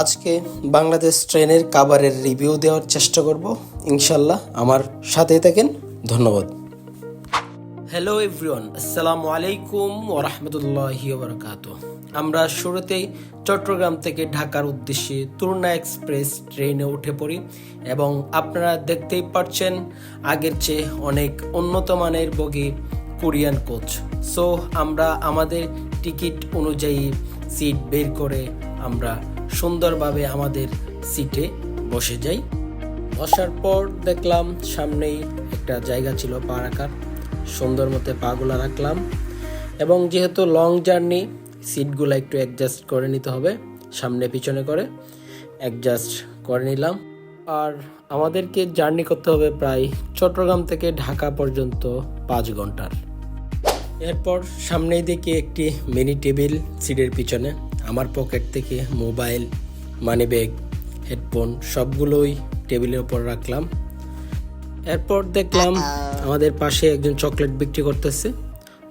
আজকে বাংলাদেশ ট্রেনের কাভারের রিভিউ দেওয়ার চেষ্টা করব ইনশাল্লাহ। আমার সাথেই থাকেন। ধন্যবাদ। হ্যালো এভরিওয়ান, আসসালামু আলাইকুম ওয়া রাহমাতুল্লাহি ওয়া বারাকাতুহু। আমরা শুরুতেই চট্টগ্রাম থেকে ঢাকার উদ্দেশ্যে তুরনা এক্সপ্রেস ট্রেনে উঠে পড়ি এবং আপনারা দেখতেই পাচ্ছেন আগের চেয়ে অনেক উন্নত মানের বগি, কোরিয়ান কোচ। সো আমরা আমাদের টিকিট অনুযায়ী সিট বের করে আমরা সুন্দরভাবে আমাদের সিটে বসে যাই। বসার পর দেখলাম সামনেই একটা জায়গা ছিল পা রাখার, সুন্দর মতো পাগুলা রাখলাম এবং যেহেতু লং জার্নি সিটগুলো একটু অ্যাডজাস্ট করে নিতে হবে, সামনে পিছনে করে অ্যাডজাস্ট করে নিলাম। আর আমাদেরকে জার্নি করতে হবে প্রায় চট্টগ্রাম থেকে ঢাকা পর্যন্ত 5 ঘন্টার। এরপর সামনেই দেখি একটি মিনি টেবিল সিটের পিছনে, আমার পকেট থেকে মোবাইল, মানি ব্যাগ, হেডফোন সবগুলোই টেবিলের উপর রাখলাম। এরপর দেখলাম আমাদের পাশে একজন চকলেট বিক্রি করতেছে।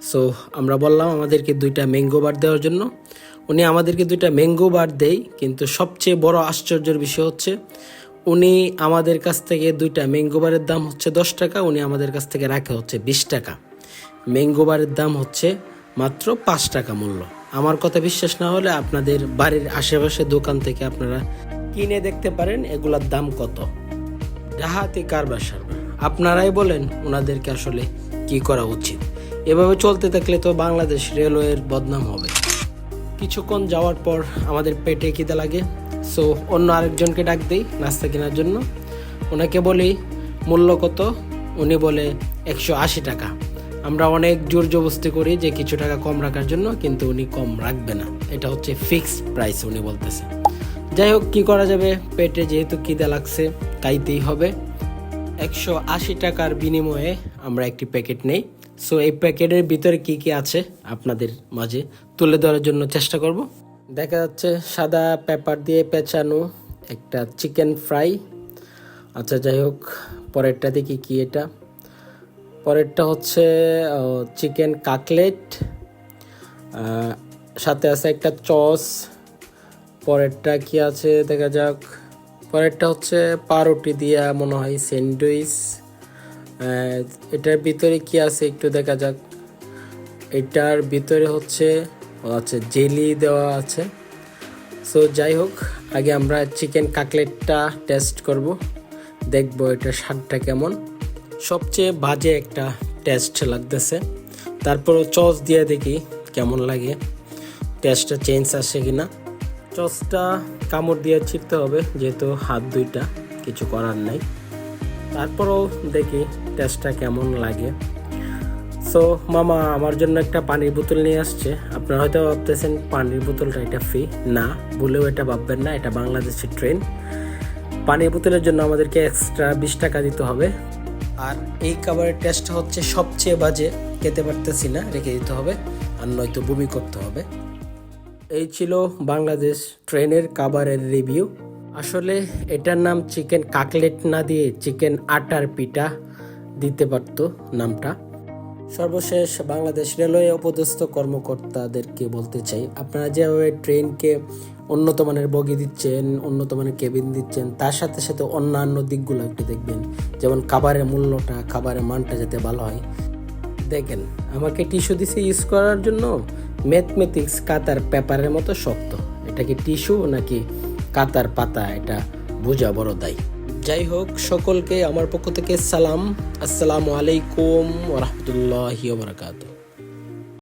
সো আমরা বললাম আমাদেরকে 2টা ম্যাঙ্গো বার দেওয়ার জন্য। উনি আমাদেরকে 2টা ম্যাঙ্গো বার দেয়, কিন্তু সবচেয়ে বড় আশ্চর্যের বিষয় হচ্ছে উনি আমাদের কাছ থেকে 2টা ম্যাঙ্গো বারের দাম হচ্ছে 10 টাকা, উনি আমাদের কাছ থেকে রাখে হচ্ছে 20 টাকা। ম্যাঙ্গো বারের দাম হচ্ছে মাত্র 5 টাকা মূল্য। আমার কথা বিশ্বাস না হলে আপনাদের বাড়ির আশেপাশে দোকান থেকে আপনারা কিনে দেখতে পারেন এগুলার দাম কত। ডাহাতি কারবার সারবার, আপনারাই বলেন ওনাদেরকে আসলে কি করা উচিত। এভাবে চলতে থাকলে তো বাংলাদেশ রেলওয়ের বদনাম হবে। কিছুক্ষণ যাওয়ার পর আমাদের পেটে খিদে লাগে। সো অন্য আরেকজনকে ডাক দিই নাস্তা কেনার জন্য। ওনাকে বলি মূল্য কত, উনি বলে 180 টাকা। আমরা অনেক জোর জবরদস্তি করি যে কিছু টাকা কম রাখার জন্য, কিন্তু উনি কম রাখবে না, এটা হচ্ছে ফিক্সড প্রাইস উনি বলতেছে। যাই হোক, কী করা যাবে, পেটে যেহেতু খিদে লাগছে খাইতেই হবে। 180 টাকার বিনিময়ে আমরা একটি প্যাকেট নেই। সো এই প্যাকেটের ভিতরে কি কি আছে আপনাদের মাঝে তুলে ধরার জন্য চেষ্টা করব। দেখা যাচ্ছে সাদা পেপার দিয়ে পেঁচানো একটা চিকেন ফ্রাই। আচ্ছা যাই হোক, পরেরটা দেখি কি এটা। পরেরটা হচ্ছে চিকেন কাটলেট, সাথে আছে একটা চস। পরেরটা কি আছে দেখা যাক। পরেরটা হচ্ছে পাউরুটি দিয়া মনে হয় স্যান্ডউইচ। এটার ভিতরে কি আছে একটু দেখা যাক। এটার ভিতরে হচ্ছে আচ্ছা জেলি দেওয়া আছে। সো যাই হোক, আগে আমরা চিকেন কাটলেটটা টেস্ট করব, দেখব এটার স্বাদটা কেমন। সবচেয়ে বাজে একটা টেস্ট লাগতেছে, তারপরও চস দিয়ে দেখি কেমন লাগে, টেস্টটা চেঞ্জ আসে কিনা। চসটা কামড় দিয়ে ছিটতে হবে, যেহেতু হাত 2টা, কিছু করার নাই। তারপরও দেখি টেস্টটা কেমন লাগে। সো মামা আমার জন্য একটা পানির বোতল নিয়ে আসছে। আপনারা হয়তো ভাবতেছেন পানির বোতলটা এটা ফ্রি, না, ভুলেও এটা ভাববেন না, এটা বাংলাদেশের ট্রেন। পানির বোতলের জন্য আমাদেরকে এক্সট্রা 20 টাকা দিতে হবে। আর এই খাবারের টেস্ট হচ্ছে সবচেয়ে বাজে, খেতে পারতেছি না, রেখে দিতে হবে, আর নয়তো বমি করতে হবে। এই ছিল বাংলাদেশ ট্রেনের খাবারের রিভিউ। আসলে এটার নাম চিকেন কাটলেট না দিয়ে চিকেন আটার পিঠা দিতে পারতো নামটা। সর্বশেষ বাংলাদেশ রেলওয়ে অপদস্থ কর্মকর্তাদেরকে বলতে চাই, আপনারা যেভাবে ট্রেনকে উন্নত মানের বগি দিচ্ছেন, উন্নত মানের কেবিন দিচ্ছেন, তার সাথে সাথে অন্যান্য দিকগুলো একটু দেখবেন, যেমন খাবারের মূল্যটা, খাবারের মানটা যাতে ভালো হয়। দেখেন আমাকে টিস্যু দিছে ইউজ করার জন্য, ম্যাথমেটিক্স কাতার পেপারের মতো শক্ত। এটা কি টিস্যু নাকি কাতার পাতা, এটা বোঝা বড় দায়। যাই হোক, সকলকে আমার পক্ষ থেকে সালাম, আসসালামু আলাইকুম ওয়া রাহমাতুল্লাহি ওয়া বারাকাতুহু।